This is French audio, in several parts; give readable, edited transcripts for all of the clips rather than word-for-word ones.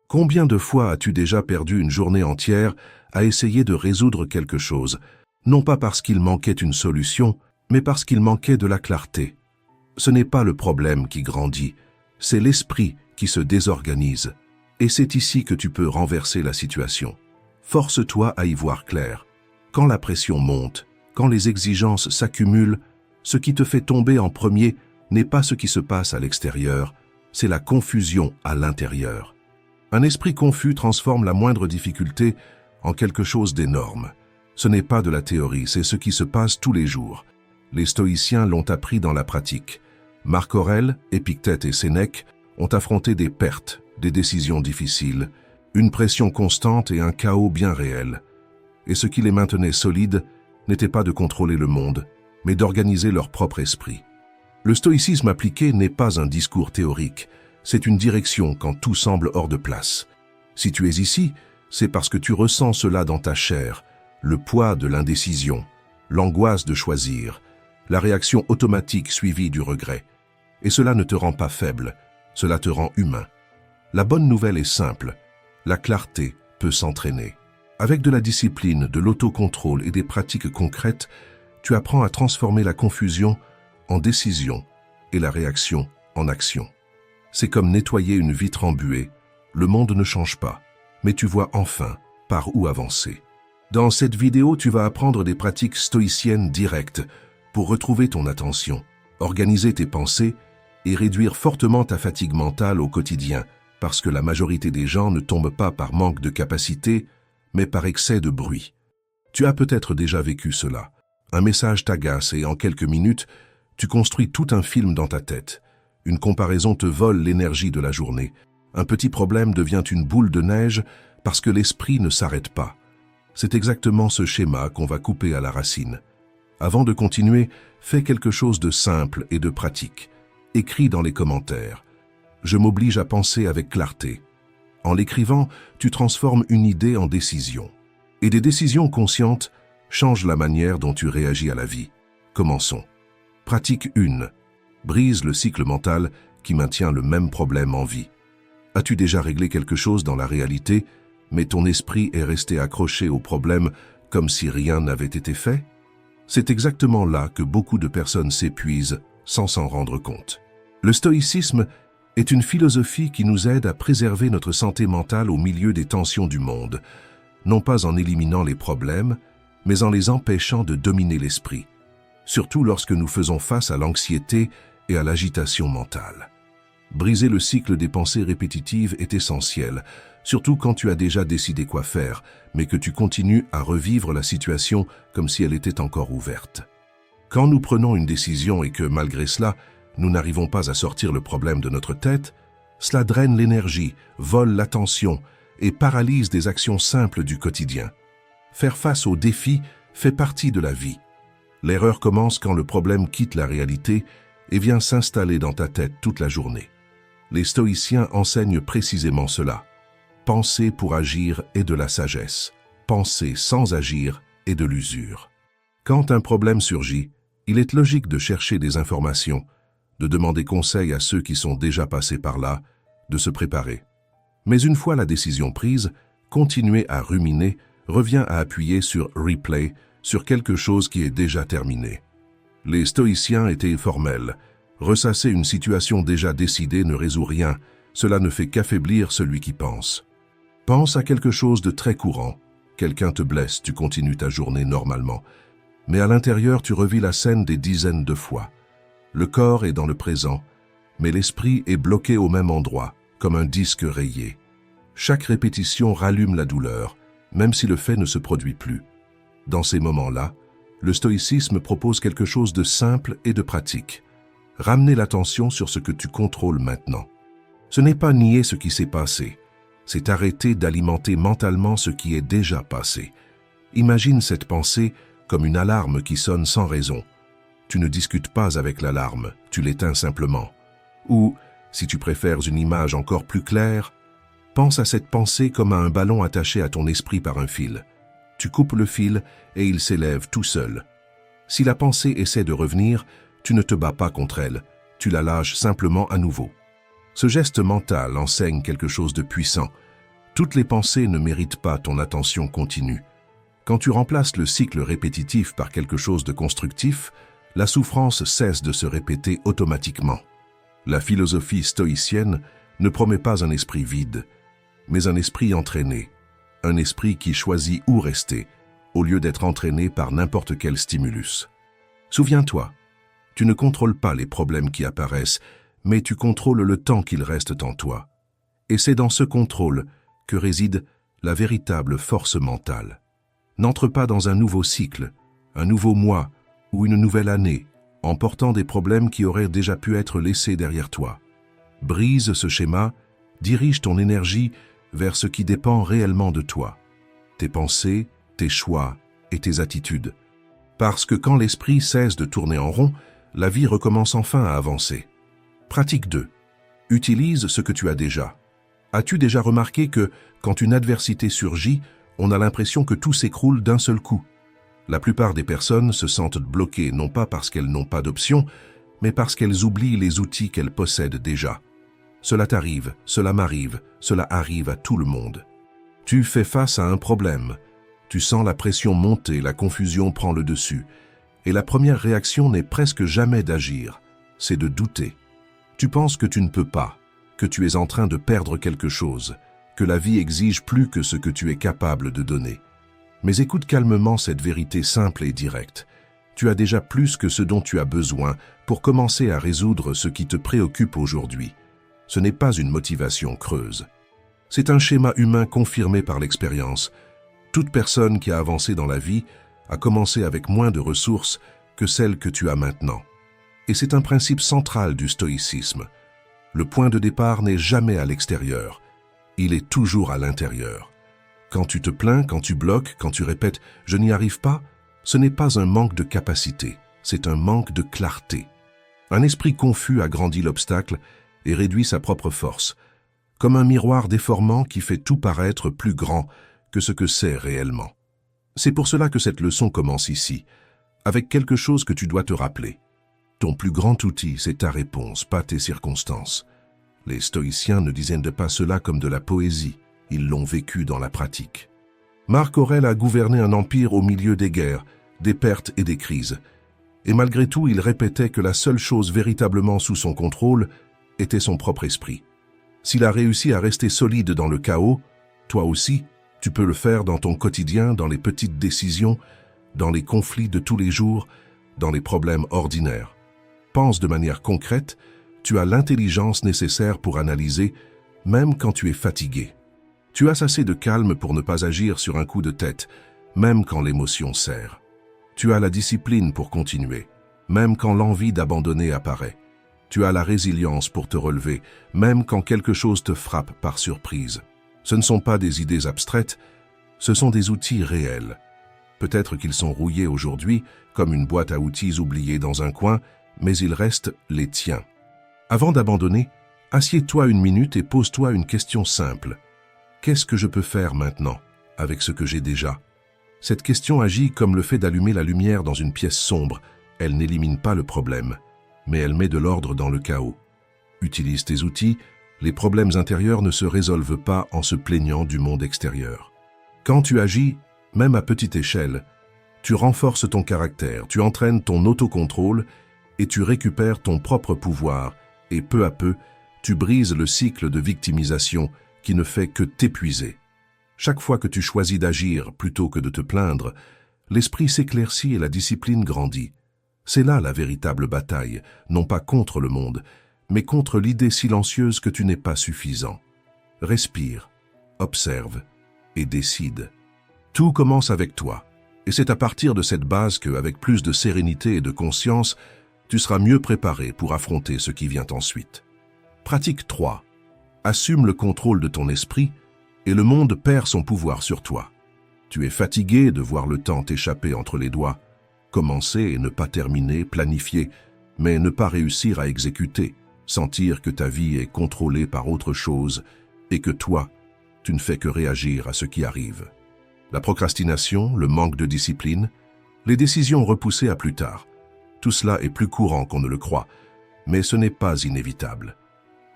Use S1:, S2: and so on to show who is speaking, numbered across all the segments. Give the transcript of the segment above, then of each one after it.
S1: Combien de fois as-tu déjà perdu une journée entière à essayer de résoudre quelque chose, non pas parce qu'il manquait une solution, mais parce qu'il manquait de la clarté? Ce n'est pas le problème qui grandit, c'est l'esprit qui se désorganise. Et c'est ici que tu peux renverser la situation. Force-toi à y voir clair. Quand la pression monte, quand les exigences s'accumulent, ce qui te fait tomber en premier n'est pas ce qui se passe à l'extérieur, c'est la confusion à l'intérieur. Un esprit confus transforme la moindre difficulté en quelque chose d'énorme. Ce n'est pas de la théorie, c'est ce qui se passe tous les jours. Les stoïciens l'ont appris dans la pratique. Marc Aurèle, Épictète et Sénèque ont affronté des pertes, des décisions difficiles, une pression constante et un chaos bien réel. Et ce qui les maintenait solides n'était pas de contrôler le monde, mais d'organiser leur propre esprit. Le stoïcisme appliqué n'est pas un discours théorique, c'est une direction quand tout semble hors de place. Si tu es ici, c'est parce que tu ressens cela dans ta chair, le poids de l'indécision, l'angoisse de choisir, la réaction automatique suivie du regret. Et cela ne te rend pas faible, cela te rend humain. La bonne nouvelle est simple, la clarté peut s'entraîner. Avec de la discipline, de l'autocontrôle et des pratiques concrètes, tu apprends à transformer la confusion en décision et la réaction en action. C'est comme nettoyer une vitre embuée. Le monde ne change pas, mais tu vois enfin par où avancer. Dans cette vidéo, tu vas apprendre des pratiques stoïciennes directes pour retrouver ton attention, organiser tes pensées et réduire fortement ta fatigue mentale au quotidien, parce que la majorité des gens ne tombent pas par manque de capacité, mais par excès de bruit. Tu as peut-être déjà vécu cela. Un message t'agace et en quelques minutes, tu construis tout un film dans ta tête. Une comparaison te vole l'énergie de la journée. Un petit problème devient une boule de neige parce que l'esprit ne s'arrête pas. C'est exactement ce schéma qu'on va couper à la racine. Avant de continuer, fais quelque chose de simple et de pratique. Écris dans les commentaires. Je m'oblige à penser avec clarté. En l'écrivant, tu transformes une idée en décision. Et des décisions conscientes changent la manière dont tu réagis à la vie. Commençons. Pratique 1. Brise le cycle mental qui maintient le même problème en vie. As-tu déjà réglé quelque chose dans la réalité, mais ton esprit est resté accroché au problème comme si rien n'avait été fait? C'est exactement là que beaucoup de personnes s'épuisent sans s'en rendre compte. Le stoïcisme est une philosophie qui nous aide à préserver notre santé mentale au milieu des tensions du monde, non pas en éliminant les problèmes, mais en les empêchant de dominer l'esprit, surtout lorsque nous faisons face à l'anxiété et à l'agitation mentale. Briser le cycle des pensées répétitives est essentiel, surtout quand tu as déjà décidé quoi faire, mais que tu continues à revivre la situation comme si elle était encore ouverte. Quand nous prenons une décision et que, malgré cela, nous n'arrivons pas à sortir le problème de notre tête, cela draine l'énergie, vole l'attention et paralyse des actions simples du quotidien. Faire face aux défis fait partie de la vie. L'erreur commence quand le problème quitte la réalité et vient s'installer dans ta tête toute la journée. Les stoïciens enseignent précisément cela. Penser pour agir est de la sagesse. Penser sans agir est de l'usure. Quand un problème surgit, il est logique de chercher des informations, de demander conseil à ceux qui sont déjà passés par là, de se préparer. Mais une fois la décision prise, continuer à ruminer revient à appuyer sur replay, sur quelque chose qui est déjà terminé. Les stoïciens étaient formels. Ressasser une situation déjà décidée ne résout rien, cela ne fait qu'affaiblir celui qui pense. Pense à quelque chose de très courant. Quelqu'un te blesse, tu continues ta journée normalement. Mais à l'intérieur, tu revis la scène des dizaines de fois. Le corps est dans le présent, mais l'esprit est bloqué au même endroit, comme un disque rayé. Chaque répétition rallume la douleur, même si le fait ne se produit plus. Dans ces moments-là, le stoïcisme propose quelque chose de simple et de pratique. Ramener l'attention sur ce que tu contrôles maintenant. Ce n'est pas nier ce qui s'est passé, c'est arrêter d'alimenter mentalement ce qui est déjà passé. Imagine cette pensée comme une alarme qui sonne sans raison. Tu ne discutes pas avec l'alarme, tu l'éteins simplement. Ou, si tu préfères une image encore plus claire, pense à cette pensée comme à un ballon attaché à ton esprit par un fil. Tu coupes le fil et il s'élève tout seul. Si la pensée essaie de revenir, tu ne te bats pas contre elle, tu la lâches simplement à nouveau. Ce geste mental enseigne quelque chose de puissant. Toutes les pensées ne méritent pas ton attention continue. Quand tu remplaces le cycle répétitif par quelque chose de constructif, la souffrance cesse de se répéter automatiquement. La philosophie stoïcienne ne promet pas un esprit vide, mais un esprit entraîné, un esprit qui choisit où rester, au lieu d'être entraîné par n'importe quel stimulus. Souviens-toi, tu ne contrôles pas les problèmes qui apparaissent, mais tu contrôles le temps qu'ils restent en toi. Et c'est dans ce contrôle que réside la véritable force mentale. N'entre pas dans un nouveau cycle, un nouveau mois ou une nouvelle année, en portant des problèmes qui auraient déjà pu être laissés derrière toi. Brise ce schéma, dirige ton énergie vers ce qui dépend réellement de toi. Tes pensées, tes choix et tes attitudes. Parce que quand l'esprit cesse de tourner en rond, la vie recommence enfin à avancer. Pratique 2. Utilise ce que tu as déjà. As-tu déjà remarqué que, quand une adversité surgit, on a l'impression que tout s'écroule d'un seul coup? La plupart des personnes se sentent bloquées non pas parce qu'elles n'ont pas d'option, mais parce qu'elles oublient les outils qu'elles possèdent déjà. Cela t'arrive, cela m'arrive, cela arrive à tout le monde. Tu fais face à un problème. Tu sens la pression monter, la confusion prend le dessus. Et la première réaction n'est presque jamais d'agir, c'est de douter. Tu penses que tu ne peux pas, que tu es en train de perdre quelque chose, que la vie exige plus que ce que tu es capable de donner. Mais écoute calmement cette vérité simple et directe. Tu as déjà plus que ce dont tu as besoin pour commencer à résoudre ce qui te préoccupe aujourd'hui. Ce n'est pas une motivation creuse. C'est un schéma humain confirmé par l'expérience. Toute personne qui a avancé dans la vie a commencé avec moins de ressources que celles que tu as maintenant. Et c'est un principe central du stoïcisme. Le point de départ n'est jamais à l'extérieur. Il est toujours à l'intérieur. Quand tu te plains, quand tu bloques, quand tu répètes « je n'y arrive pas », ce n'est pas un manque de capacité, c'est un manque de clarté. Un esprit confus agrandit l'obstacle et réduit sa propre force, comme un miroir déformant qui fait tout paraître plus grand que ce que c'est réellement. C'est pour cela que cette leçon commence ici, avec quelque chose que tu dois te rappeler. Ton plus grand outil, c'est ta réponse, pas tes circonstances. Les stoïciens ne disaient pas cela comme de la poésie, ils l'ont vécu dans la pratique. Marc Aurèle a gouverné un empire au milieu des guerres, des pertes et des crises. Et malgré tout, il répétait que la seule chose véritablement sous son contrôle était son propre esprit. S'il a réussi à rester solide dans le chaos, toi aussi, tu peux le faire dans ton quotidien, dans les petites décisions, dans les conflits de tous les jours, dans les problèmes ordinaires. Pense de manière concrète, tu as l'intelligence nécessaire pour analyser, même quand tu es fatigué. Tu as assez de calme pour ne pas agir sur un coup de tête, même quand l'émotion serre. Tu as la discipline pour continuer, même quand l'envie d'abandonner apparaît. Tu as la résilience pour te relever, même quand quelque chose te frappe par surprise. Ce ne sont pas des idées abstraites, ce sont des outils réels. Peut-être qu'ils sont rouillés aujourd'hui, comme une boîte à outils oubliée dans un coin, mais ils restent les tiens. Avant d'abandonner, assieds-toi une minute et pose-toi une question simple. Qu'est-ce que je peux faire maintenant, avec ce que j'ai déjà? Cette question agit comme le fait d'allumer la lumière dans une pièce sombre. Elle n'élimine pas le problème, mais elle met de l'ordre dans le chaos. Utilise tes outils, les problèmes intérieurs ne se résolvent pas en se plaignant du monde extérieur. Quand tu agis, même à petite échelle, tu renforces ton caractère, tu entraînes ton autocontrôle et tu récupères ton propre pouvoir et peu à peu, tu brises le cycle de victimisation qui ne fait que t'épuiser. Chaque fois que tu choisis d'agir plutôt que de te plaindre, l'esprit s'éclaircit et la discipline grandit. C'est là la véritable bataille, non pas contre le monde, mais contre l'idée silencieuse que tu n'es pas suffisant. Respire, observe et décide. Tout commence avec toi, et c'est à partir de cette base qu'avec plus de sérénité et de conscience, tu seras mieux préparé pour affronter ce qui vient ensuite. Pratique 3. Assume le contrôle de ton esprit et le monde perd son pouvoir sur toi. Tu es fatigué de voir le temps t'échapper entre les doigts. Commencer et ne pas terminer, planifier, mais ne pas réussir à exécuter, sentir que ta vie est contrôlée par autre chose et que toi, tu ne fais que réagir à ce qui arrive. La procrastination, le manque de discipline, les décisions repoussées à plus tard. Tout cela est plus courant qu'on ne le croit, mais ce n'est pas inévitable.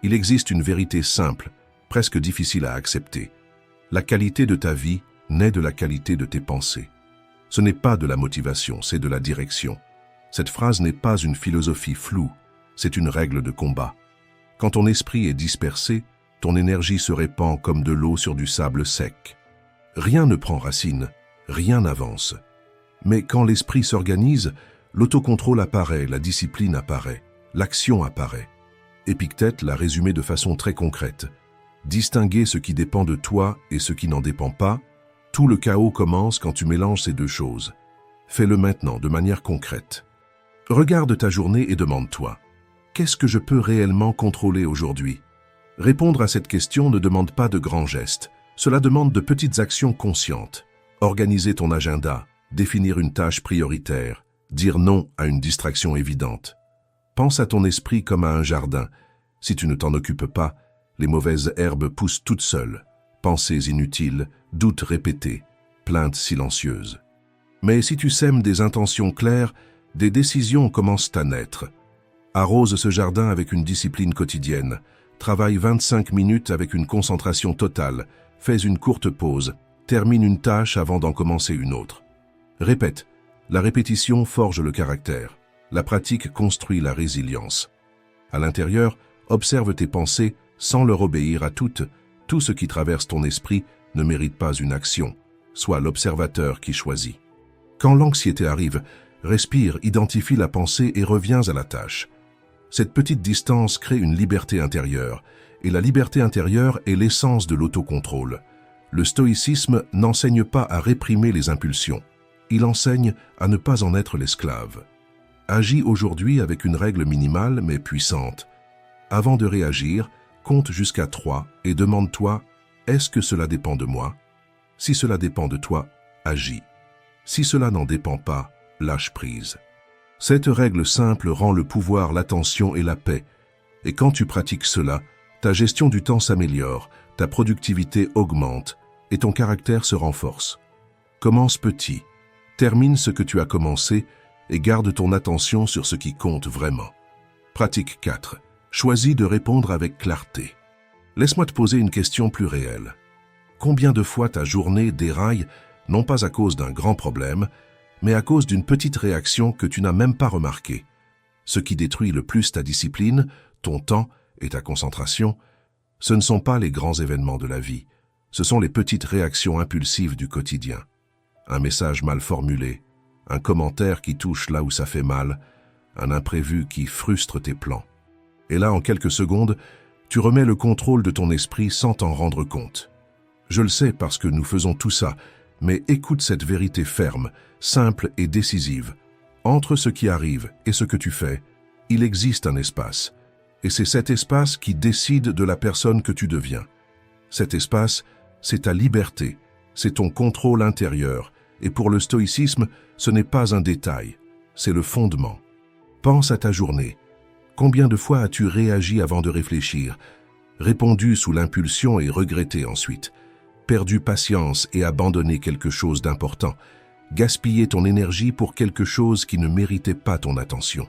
S1: Il existe une vérité simple, presque difficile à accepter. La qualité de ta vie naît de la qualité de tes pensées. Ce n'est pas de la motivation, c'est de la direction. Cette phrase n'est pas une philosophie floue, c'est une règle de combat. Quand ton esprit est dispersé, ton énergie se répand comme de l'eau sur du sable sec. Rien ne prend racine, rien n'avance. Mais quand l'esprit s'organise, l'autocontrôle apparaît, la discipline apparaît, l'action apparaît. Épictète l'a résumé de façon très concrète. Distinguer ce qui dépend de toi et ce qui n'en dépend pas, tout le chaos commence quand tu mélanges ces deux choses. Fais-le maintenant de manière concrète. Regarde ta journée et demande-toi, qu'est-ce que je peux réellement contrôler aujourd'hui? Répondre à cette question ne demande pas de grands gestes. Cela demande de petites actions conscientes. Organiser ton agenda, définir une tâche prioritaire, dire non à une distraction évidente. Pense à ton esprit comme à un jardin. Si tu ne t'en occupes pas, les mauvaises herbes poussent toutes seules. Pensées inutiles, doutes répétés, plaintes silencieuses. Mais si tu sèmes des intentions claires, des décisions commencent à naître. Arrose ce jardin avec une discipline quotidienne. Travaille 25 minutes avec une concentration totale. Fais une courte pause. Termine une tâche avant d'en commencer une autre. Répète. La répétition forge le caractère. La pratique construit la résilience. À l'intérieur, observe tes pensées sans leur obéir à toutes. Tout ce qui traverse ton esprit ne mérite pas une action. Sois l'observateur qui choisit. Quand l'anxiété arrive, respire, identifie la pensée et reviens à la tâche. Cette petite distance crée une liberté intérieure, et la liberté intérieure est l'essence de l'autocontrôle. Le stoïcisme n'enseigne pas à réprimer les impulsions, il enseigne à ne pas en être l'esclave. Agis aujourd'hui avec une règle minimale mais puissante. Avant de réagir, compte jusqu'à 3 et demande-toi, est-ce que cela dépend de moi? Si cela dépend de toi, agis. Si cela n'en dépend pas, lâche prise. Cette règle simple rend le pouvoir, l'attention et la paix. Et quand tu pratiques cela, ta gestion du temps s'améliore, ta productivité augmente et ton caractère se renforce. Commence petit, termine ce que tu as commencé et garde ton attention sur ce qui compte vraiment. Pratique 4. Choisis de répondre avec clarté. Laisse-moi te poser une question plus réelle. Combien de fois ta journée déraille, non pas à cause d'un grand problème, mais à cause d'une petite réaction que tu n'as même pas remarquée? Ce qui détruit le plus ta discipline, ton temps et ta concentration, ce ne sont pas les grands événements de la vie, ce sont les petites réactions impulsives du quotidien. Un message mal formulé, un commentaire qui touche là où ça fait mal, un imprévu qui frustre tes plans. Et là, en quelques secondes, tu remets le contrôle de ton esprit sans t'en rendre compte. Je le sais parce que nous faisons tout ça, mais écoute cette vérité ferme, simple et décisive. Entre ce qui arrive et ce que tu fais, il existe un espace. Et c'est cet espace qui décide de la personne que tu deviens. Cet espace, c'est ta liberté, c'est ton contrôle intérieur. Et pour le stoïcisme, ce n'est pas un détail, c'est le fondement. Pense à ta journée. Combien de fois as-tu réagi avant de réfléchir, répondu sous l'impulsion et regretté ensuite, perdu patience et abandonné quelque chose d'important, gaspillé ton énergie pour quelque chose qui ne méritait pas ton attention?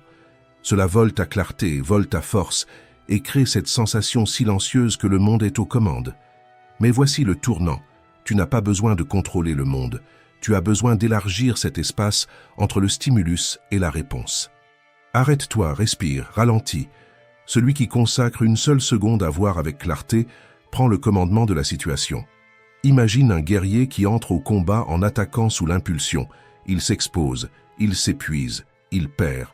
S1: Cela vole ta clarté, vole ta force et crée cette sensation silencieuse que le monde est aux commandes. Mais voici le tournant. Tu n'as pas besoin de contrôler le monde. Tu as besoin d'élargir cet espace entre le stimulus et la réponse. Arrête-toi, respire, ralentis. Celui qui consacre une seule seconde à voir avec clarté prend le commandement de la situation. Imagine un guerrier qui entre au combat en attaquant sous l'impulsion. Il s'expose, il s'épuise, il perd.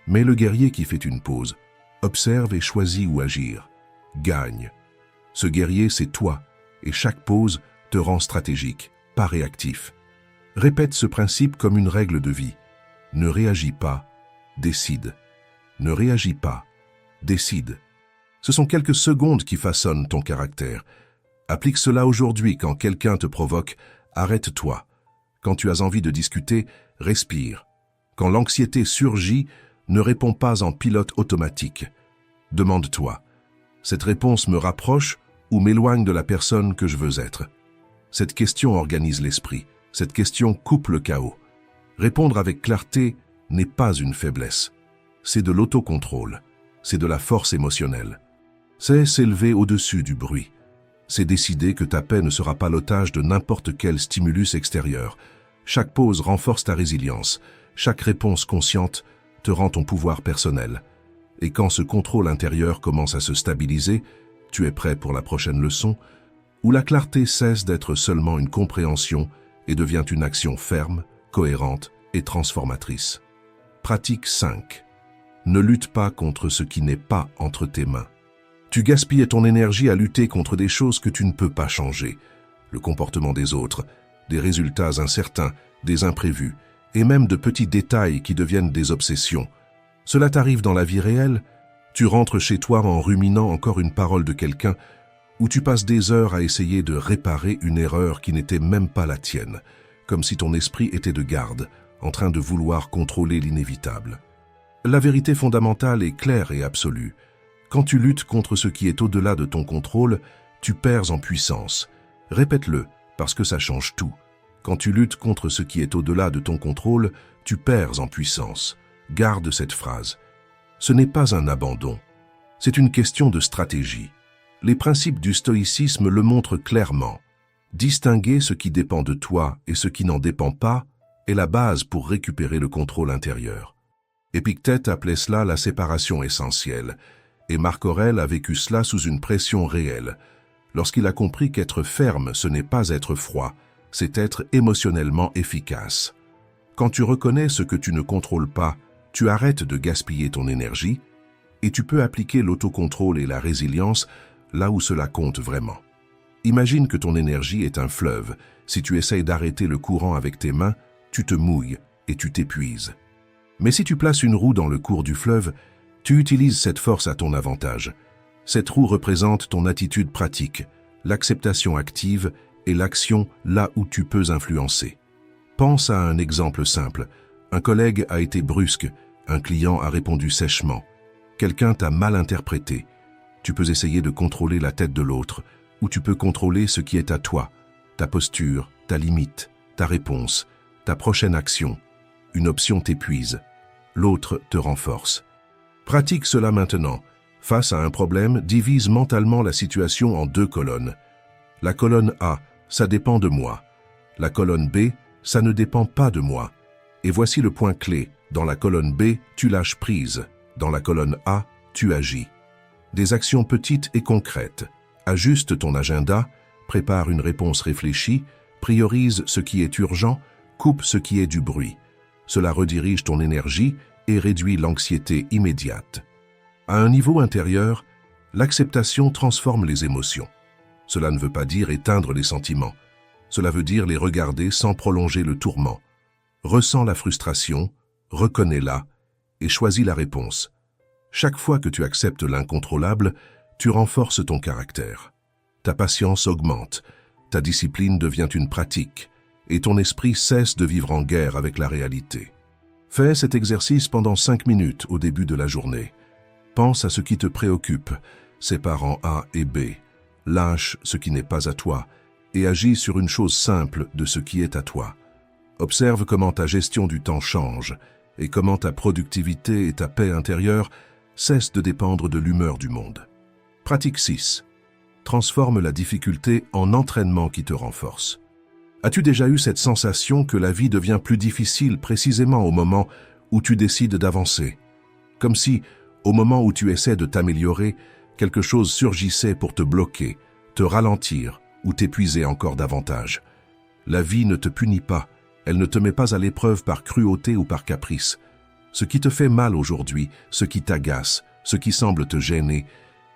S1: Mais le guerrier qui fait une pause, observe et choisit où agir, gagne. Ce guerrier, c'est toi, et chaque pause te rend stratégique, pas réactif. Répète ce principe comme une règle de vie. Ne réagis pas, décide. Ne réagis pas, décide. Ce sont quelques secondes qui façonnent ton caractère. Applique cela aujourd'hui quand quelqu'un te provoque, arrête-toi. Quand tu as envie de discuter, respire. Quand l'anxiété surgit, ne réponds pas en pilote automatique. Demande-toi, cette réponse me rapproche ou m'éloigne de la personne que je veux être? Cette question organise l'esprit, cette question coupe le chaos. Répondre avec clarté n'est pas une faiblesse. C'est de l'autocontrôle, c'est de la force émotionnelle. C'est s'élever au-dessus du bruit. C'est décider que ta paix ne sera pas l'otage de n'importe quel stimulus extérieur. Chaque pause renforce ta résilience. Chaque réponse consciente te rend ton pouvoir personnel. Et quand ce contrôle intérieur commence à se stabiliser, tu es prêt pour la prochaine leçon, où la clarté cesse d'être seulement une compréhension et devient une action ferme, cohérente et transformatrice. Pratique 5. Ne lutte pas contre ce qui n'est pas entre tes mains. Tu gaspilles ton énergie à lutter contre des choses que tu ne peux pas changer. Le comportement des autres, des résultats incertains, des imprévus, et même de petits détails qui deviennent des obsessions. Cela t'arrive dans la vie réelle, tu rentres chez toi en ruminant encore une parole de quelqu'un, ou tu passes des heures à essayer de réparer une erreur qui n'était même pas la tienne, comme si ton esprit était de garde, en train de vouloir contrôler l'inévitable. La vérité fondamentale est claire et absolue. Quand tu luttes contre ce qui est au-delà de ton contrôle, tu perds en puissance. Répète-le, parce que ça change tout. Quand tu luttes contre ce qui est au-delà de ton contrôle, tu perds en puissance. Garde cette phrase. Ce n'est pas un abandon. C'est une question de stratégie. Les principes du stoïcisme le montrent clairement. Distinguer ce qui dépend de toi et ce qui n'en dépend pas est la base pour récupérer le contrôle intérieur. Épictète appelait cela la séparation essentielle, et Marc Aurèle a vécu cela sous une pression réelle, lorsqu'il a compris qu'être ferme, ce n'est pas être froid, c'est être émotionnellement efficace. Quand tu reconnais ce que tu ne contrôles pas, tu arrêtes de gaspiller ton énergie, et tu peux appliquer l'autocontrôle et la résilience là où cela compte vraiment. Imagine que ton énergie est un fleuve. Si tu essayes d'arrêter le courant avec tes mains, tu te mouilles et tu t'épuises. Mais si tu places une roue dans le cours du fleuve, tu utilises cette force à ton avantage. Cette roue représente ton attitude pratique, l'acceptation active et l'action là où tu peux influencer. Pense à un exemple simple. Un collègue a été brusque, un client a répondu sèchement. Quelqu'un t'a mal interprété. Tu peux essayer de contrôler la tête de l'autre, ou tu peux contrôler ce qui est à toi, ta posture, ta limite, ta réponse, ta prochaine action. Une option t'épuise, l'autre te renforce. Pratique cela maintenant. Face à un problème, divise mentalement la situation en 2 colonnes. La colonne A, ça dépend de moi. La colonne B, ça ne dépend pas de moi. Et voici le point clé. Dans la colonne B, tu lâches prise. Dans la colonne A, tu agis. Des actions petites et concrètes. Ajuste ton agenda, prépare une réponse réfléchie, priorise ce qui est urgent, coupe ce qui est du bruit. Cela redirige ton énergie et réduit l'anxiété immédiate. À un niveau intérieur, l'acceptation transforme les émotions. Cela ne veut pas dire éteindre les sentiments. Cela veut dire les regarder sans prolonger le tourment. Ressens la frustration, reconnais-la et choisis la réponse. Chaque fois que tu acceptes l'incontrôlable, tu renforces ton caractère. Ta patience augmente, ta discipline devient une pratique et ton esprit cesse de vivre en guerre avec la réalité. Fais cet exercice pendant 5 minutes au début de la journée. Pense à ce qui te préoccupe, sépare en A et B. Lâche ce qui n'est pas à toi et agis sur une chose simple de ce qui est à toi. Observe comment ta gestion du temps change et comment ta productivité et ta paix intérieure cessent de dépendre de l'humeur du monde. Pratique 6. Transforme la difficulté en entraînement qui te renforce. As-tu déjà eu cette sensation que la vie devient plus difficile précisément au moment où tu décides d'avancer? Comme si, au moment où tu essaies de t'améliorer, quelque chose surgissait pour te bloquer, te ralentir ou t'épuiser encore davantage. La vie ne te punit pas, elle ne te met pas à l'épreuve par cruauté ou par caprice. Ce qui te fait mal aujourd'hui, ce qui t'agace, ce qui semble te gêner,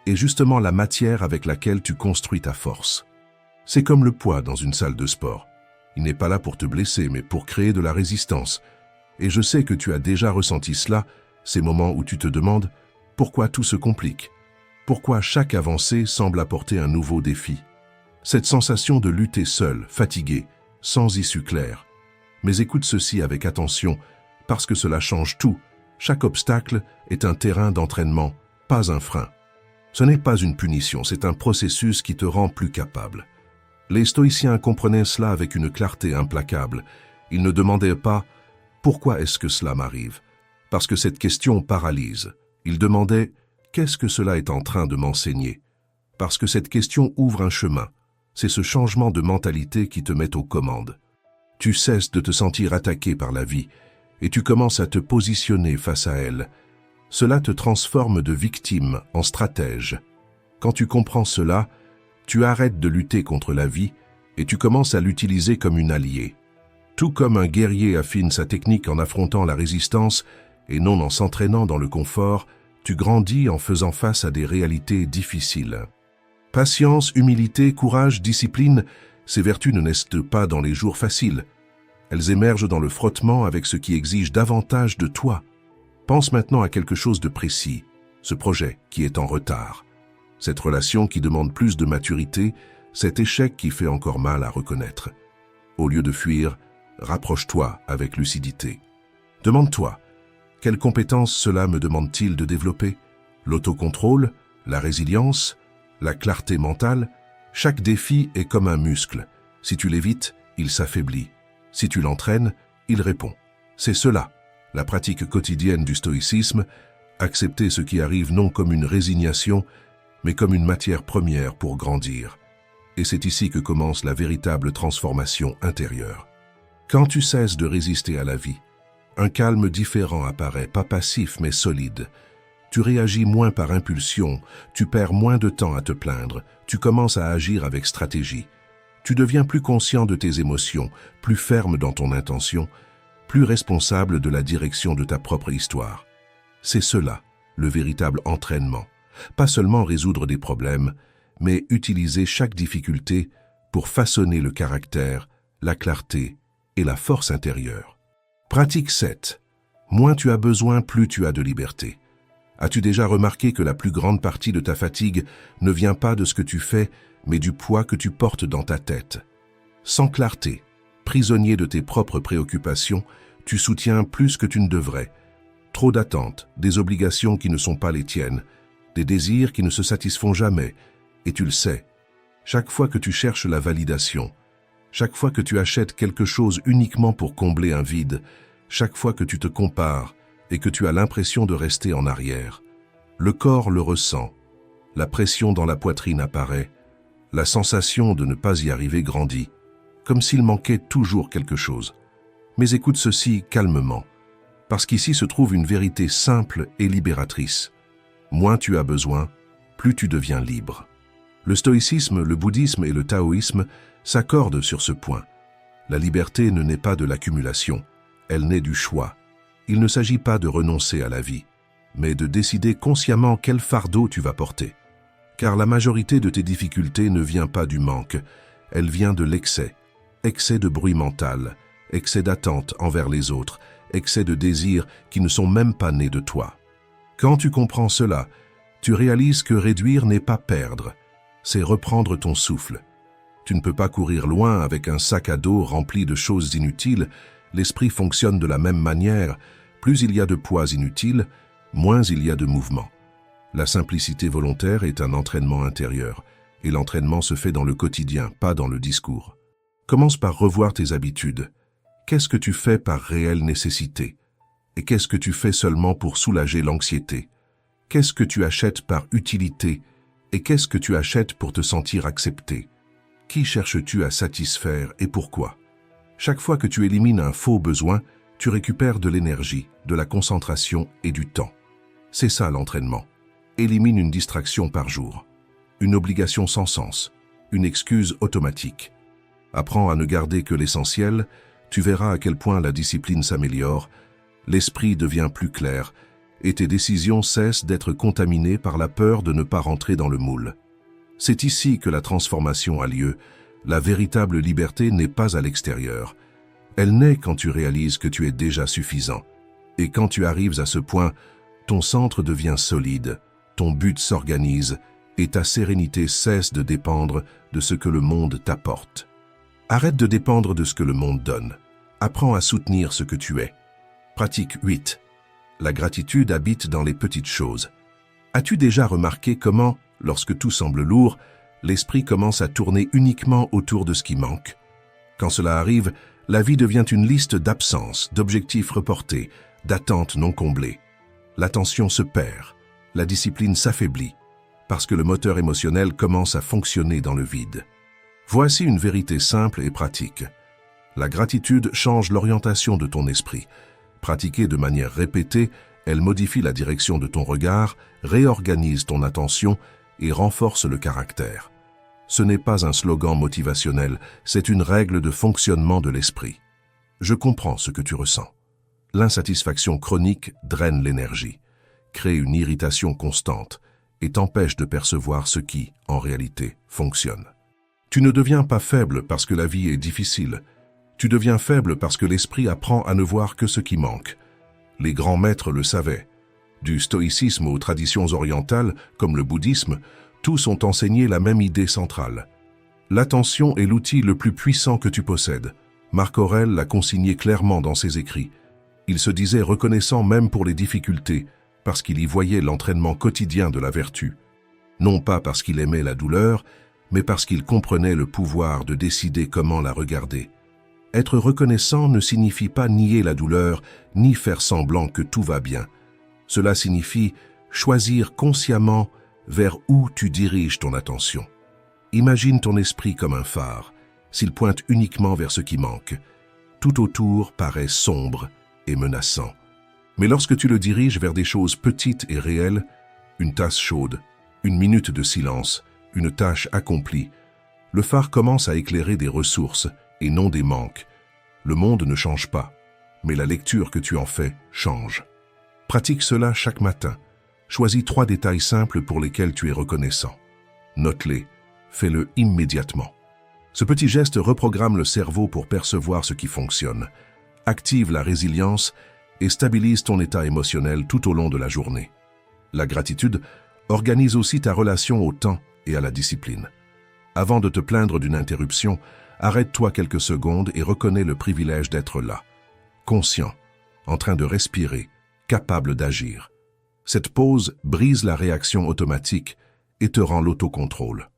S1: est justement la matière avec laquelle tu construis ta force. C'est comme le poids dans une salle de sport. Il n'est pas là pour te blesser, mais pour créer de la résistance. Et je sais que tu as déjà ressenti cela, ces moments où tu te demandes pourquoi tout se complique, pourquoi chaque avancée semble apporter un nouveau défi. Cette sensation de lutter seul, fatigué, sans issue claire. Mais écoute ceci avec attention, parce que cela change tout. Chaque obstacle est un terrain d'entraînement, pas un frein. Ce n'est pas une punition, c'est un processus qui te rend plus capable. Les stoïciens comprenaient cela avec une clarté implacable. Ils ne demandaient pas « Pourquoi est-ce que cela m'arrive ?» parce que cette question paralyse. Ils demandaient « Qu'est-ce que cela est en train de m'enseigner ?» Parce que cette question ouvre un chemin. C'est ce changement de mentalité qui te met aux commandes. Tu cesses de te sentir attaqué par la vie et tu commences à te positionner face à elle. Cela te transforme de victime en stratège. Quand tu comprends cela, tu arrêtes de lutter contre la vie et tu commences à l'utiliser comme une alliée. Tout comme un guerrier affine sa technique en affrontant la résistance et non en s'entraînant dans le confort, tu grandis en faisant face à des réalités difficiles. Patience, humilité, courage, discipline, ces vertus ne naissent pas dans les jours faciles. Elles émergent dans le frottement avec ce qui exige davantage de toi. Pense maintenant à quelque chose de précis, ce projet qui est en retard. Cette relation qui demande plus de maturité, cet échec qui fait encore mal à reconnaître. Au lieu de fuir, rapproche-toi avec lucidité. Demande-toi, quelles compétences cela me demande-t-il de développer? L'autocontrôle, la résilience, la clarté mentale? Chaque défi est comme un muscle. Si tu l'évites, il s'affaiblit. Si tu l'entraînes, il répond. C'est cela, la pratique quotidienne du stoïcisme, accepter ce qui arrive non comme une résignation, mais comme une matière première pour grandir. Et c'est ici que commence la véritable transformation intérieure. Quand tu cesses de résister à la vie, un calme différent apparaît, pas passif mais solide. Tu réagis moins par impulsion, tu perds moins de temps à te plaindre, tu commences à agir avec stratégie. Tu deviens plus conscient de tes émotions, plus ferme dans ton intention, plus responsable de la direction de ta propre histoire. C'est cela, le véritable entraînement. Pas seulement résoudre des problèmes, mais utiliser chaque difficulté pour façonner le caractère, la clarté et la force intérieure. Pratique 7. Moins tu as besoin, plus tu as de liberté. As-tu déjà remarqué que la plus grande partie de ta fatigue ne vient pas de ce que tu fais, mais du poids que tu portes dans ta tête? Sans clarté, prisonnier de tes propres préoccupations, tu soutiens plus que tu ne devrais. Trop d'attentes, des obligations qui ne sont pas les tiennes, des désirs qui ne se satisfont jamais, et tu le sais. Chaque fois que tu cherches la validation, chaque fois que tu achètes quelque chose uniquement pour combler un vide, chaque fois que tu te compares et que tu as l'impression de rester en arrière, le corps le ressent, la pression dans la poitrine apparaît, la sensation de ne pas y arriver grandit, comme s'il manquait toujours quelque chose. Mais écoute ceci calmement, parce qu'ici se trouve une vérité simple et libératrice. Moins tu as besoin, plus tu deviens libre. Le stoïcisme, le bouddhisme et le taoïsme s'accordent sur ce point. La liberté ne naît pas de l'accumulation, elle naît du choix. Il ne s'agit pas de renoncer à la vie, mais de décider consciemment quel fardeau tu vas porter. Car la majorité de tes difficultés ne vient pas du manque, elle vient de l'excès. Excès de bruit mental, excès d'attente envers les autres, excès de désirs qui ne sont même pas nés de toi. Quand tu comprends cela, tu réalises que réduire n'est pas perdre, c'est reprendre ton souffle. Tu ne peux pas courir loin avec un sac à dos rempli de choses inutiles, l'esprit fonctionne de la même manière, plus il y a de poids inutiles, moins il y a de mouvement. La simplicité volontaire est un entraînement intérieur, et l'entraînement se fait dans le quotidien, pas dans le discours. Commence par revoir tes habitudes. Qu'est-ce que tu fais par réelle nécessité? Et qu'est-ce que tu fais seulement pour soulager l'anxiété? Qu'est-ce que tu achètes par utilité? Et qu'est-ce que tu achètes pour te sentir accepté? Qui cherches-tu à satisfaire et pourquoi? Chaque fois que tu élimines un faux besoin, tu récupères de l'énergie, de la concentration et du temps. C'est ça l'entraînement. Élimine une distraction par jour, une obligation sans sens, une excuse automatique. Apprends à ne garder que l'essentiel, tu verras à quel point la discipline s'améliore, l'esprit devient plus clair et tes décisions cessent d'être contaminées par la peur de ne pas rentrer dans le moule. C'est ici que la transformation a lieu. La véritable liberté n'est pas à l'extérieur. Elle naît quand tu réalises que tu es déjà suffisant. Et quand tu arrives à ce point, ton centre devient solide, ton but s'organise et ta sérénité cesse de dépendre de ce que le monde t'apporte. Arrête de dépendre de ce que le monde donne. Apprends à soutenir ce que tu es. Pratique 8. La gratitude habite dans les petites choses. As-tu déjà remarqué comment, lorsque tout semble lourd, l'esprit commence à tourner uniquement autour de ce qui manque? Quand cela arrive, la vie devient une liste d'absences, d'objectifs reportés, d'attentes non comblées. L'attention se perd, la discipline s'affaiblit. parce que le moteur émotionnel commence à fonctionner dans le vide. Voici une vérité simple et pratique. La gratitude change l'orientation de ton esprit. Pratiquée de manière répétée, elle modifie la direction de ton regard, réorganise ton attention et renforce le caractère. Ce n'est pas un slogan motivationnel, c'est une règle de fonctionnement de l'esprit. Je comprends ce que tu ressens. L'insatisfaction chronique draine l'énergie, crée une irritation constante et t'empêche de percevoir ce qui, en réalité, fonctionne. Tu ne deviens pas faible parce que la vie est difficile. Tu deviens faible parce que l'esprit apprend à ne voir que ce qui manque. Les grands maîtres le savaient. Du stoïcisme aux traditions orientales, comme le bouddhisme, tous ont enseigné la même idée centrale. L'attention est l'outil le plus puissant que tu possèdes. Marc Aurèle l'a consigné clairement dans ses écrits. Il se disait reconnaissant même pour les difficultés, parce qu'il y voyait l'entraînement quotidien de la vertu. Non pas parce qu'il aimait la douleur, mais parce qu'il comprenait le pouvoir de décider comment la regarder. Être reconnaissant ne signifie pas nier la douleur, ni faire semblant que tout va bien. Cela signifie choisir consciemment vers où tu diriges ton attention. Imagine ton esprit comme un phare. S'il pointe uniquement vers ce qui manque, tout autour paraît sombre et menaçant. Mais lorsque tu le diriges vers des choses petites et réelles, une tasse chaude, une minute de silence, une tâche accomplie, le phare commence à éclairer des ressources et non des manques. Le monde ne change pas, mais la lecture que tu en fais change. Pratique cela chaque matin. Choisis 3 détails simples pour lesquels tu es reconnaissant. Note-les, fais-le immédiatement. Ce petit geste reprogramme le cerveau pour percevoir ce qui fonctionne, active la résilience et stabilise ton état émotionnel tout au long de la journée. La gratitude organise aussi ta relation au temps et à la discipline. Avant de te plaindre d'une interruption, arrête-toi quelques secondes et reconnais le privilège d'être là, conscient, en train de respirer, capable d'agir. Cette pause brise la réaction automatique et te rend l'autocontrôle.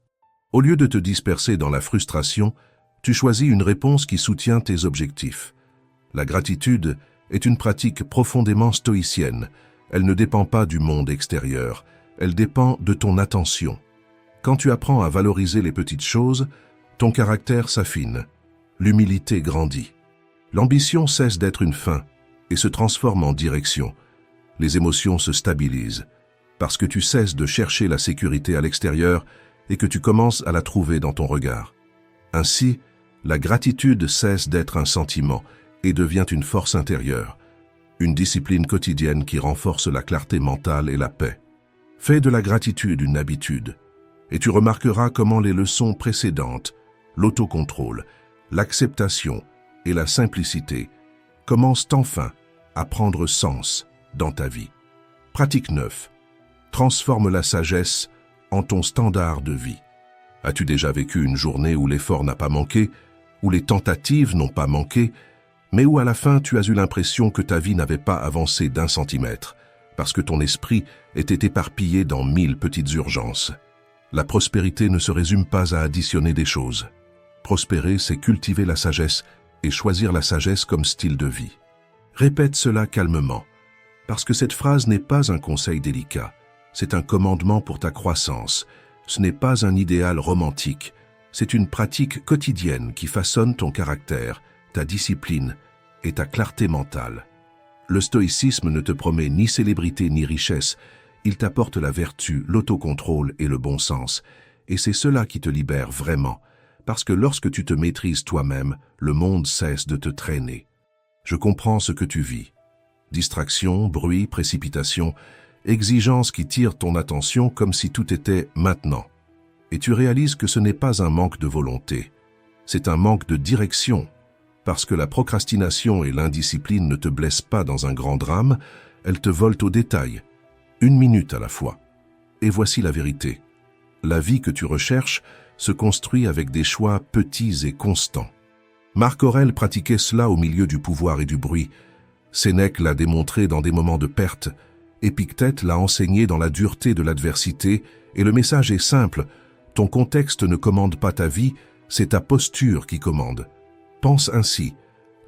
S1: Au lieu de te disperser dans la frustration, tu choisis une réponse qui soutient tes objectifs. La gratitude est une pratique profondément stoïcienne. Elle ne dépend pas du monde extérieur, elle dépend de ton attention. Quand tu apprends à valoriser les petites choses, ton caractère s'affine, l'humilité grandit. L'ambition cesse d'être une fin et se transforme en direction. Les émotions se stabilisent, parce que tu cesses de chercher la sécurité à l'extérieur et que tu commences à la trouver dans ton regard. Ainsi, la gratitude cesse d'être un sentiment et devient une force intérieure, une discipline quotidienne qui renforce la clarté mentale et la paix. Fais de la gratitude une habitude, et tu remarqueras comment les leçons précédentes, l'autocontrôle, l'acceptation et la simplicité commencent enfin à prendre sens dans ta vie. Pratique 9. Transforme la sagesse en ton standard de vie. As-tu déjà vécu une journée où l'effort n'a pas manqué, où les tentatives n'ont pas manqué, mais où à la fin tu as eu l'impression que ta vie n'avait pas avancé d'1 centimètre, parce que ton esprit était éparpillé dans 1000 petites urgences? La prospérité ne se résume pas à additionner des choses. Prospérer, c'est cultiver la sagesse et choisir la sagesse comme style de vie. Répète cela calmement, parce que cette phrase n'est pas un conseil délicat, c'est un commandement pour ta croissance. Ce n'est pas un idéal romantique, c'est une pratique quotidienne qui façonne ton caractère, ta discipline et ta clarté mentale. Le stoïcisme ne te promet ni célébrité ni richesse, il t'apporte la vertu, l'autocontrôle et le bon sens. Et c'est cela qui te libère vraiment, parce que lorsque tu te maîtrises toi-même, le monde cesse de te traîner. Je comprends ce que tu vis. Distraction, bruit, précipitation, exigence qui tire ton attention comme si tout était maintenant. Et tu réalises que ce n'est pas un manque de volonté, c'est un manque de direction, parce que la procrastination et l'indiscipline ne te blessent pas dans un grand drame, elles te volent au détail, 1 minute à la fois. Et voici la vérité. La vie que tu recherches se construit avec des choix petits et constants. Marc Aurèle pratiquait cela au milieu du pouvoir et du bruit. Sénèque l'a démontré dans des moments de perte. Épictète l'a enseigné dans la dureté de l'adversité, et le message est simple. Ton contexte ne commande pas ta vie, c'est ta posture qui commande. Pense ainsi.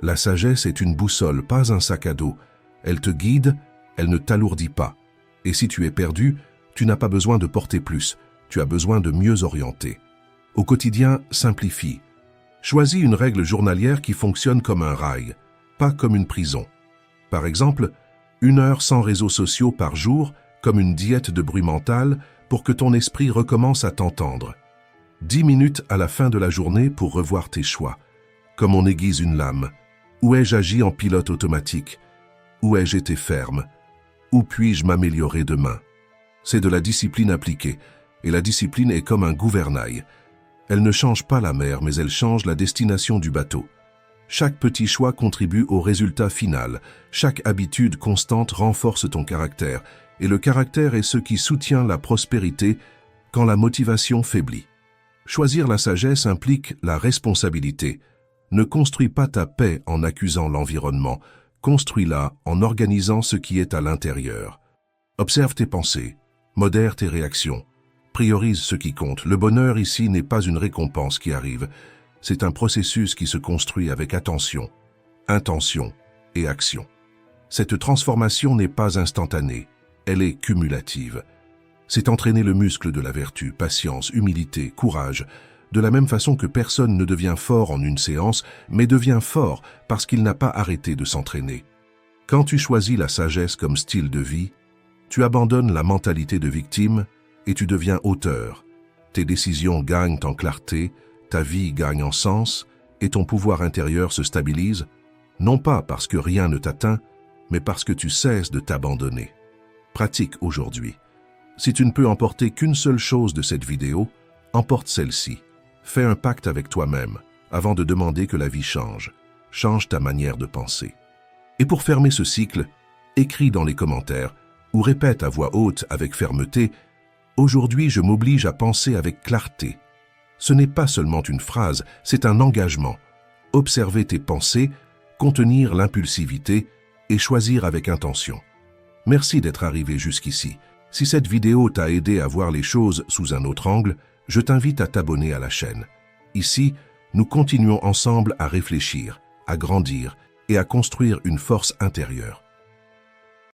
S1: La sagesse est une boussole, pas un sac à dos. Elle te guide, elle ne t'alourdit pas. Et si tu es perdu, Tu n'as pas besoin de porter plus, tu as besoin de mieux orienter. Au quotidien, simplifie. Choisis une règle journalière qui fonctionne comme un rail, pas comme une prison. Par exemple, 1 heure sans réseaux sociaux par jour, comme une diète de bruit mental, pour que ton esprit recommence à t'entendre. 10 minutes à la fin de la journée pour revoir tes choix, comme on aiguise une lame. Où ai-je agi en pilote automatique? Où ai-je été ferme? Où puis-je m'améliorer demain? C'est de la discipline appliquée, et la discipline est comme un gouvernail. Elle ne change pas la mer, mais elle change la destination du bateau. Chaque petit choix contribue au résultat final. Chaque habitude constante renforce ton caractère, et le caractère est ce qui soutient la prospérité quand la motivation faiblit. Choisir la sagesse implique la responsabilité. Ne construis pas ta paix en accusant l'environnement, construis-la en organisant ce qui est à l'intérieur. Observe tes pensées, modère tes réactions, priorise ce qui compte. Le bonheur ici n'est pas une récompense qui arrive, c'est un processus qui se construit avec attention, intention et action. Cette transformation n'est pas instantanée, elle est cumulative. C'est entraîner le muscle de la vertu, patience, humilité, courage, de la même façon que personne ne devient fort en une séance, mais devient fort parce qu'il n'a pas arrêté de s'entraîner. Quand tu choisis la sagesse comme style de vie, tu abandonnes la mentalité de victime et tu deviens auteur. Tes décisions gagnent en clarté, ta vie gagne en sens et ton pouvoir intérieur se stabilise, non pas parce que rien ne t'atteint, mais parce que tu cesses de t'abandonner. Pratique aujourd'hui. Si tu ne peux emporter qu'une seule chose de cette vidéo, emporte celle-ci. Fais un pacte avec toi-même avant de demander que la vie change. Change ta manière de penser. Et pour fermer ce cycle, écris dans les commentaires ou répète à voix haute avec fermeté « Aujourd'hui, je m'oblige à penser avec clarté ». Ce n'est pas seulement une phrase, c'est un engagement. Observer tes pensées, contenir l'impulsivité et choisir avec intention. Merci d'être arrivé jusqu'ici. Si cette vidéo t'a aidé à voir les choses sous un autre angle, je t'invite à t'abonner à la chaîne. Ici, nous continuons ensemble à réfléchir, à grandir et à construire une force intérieure.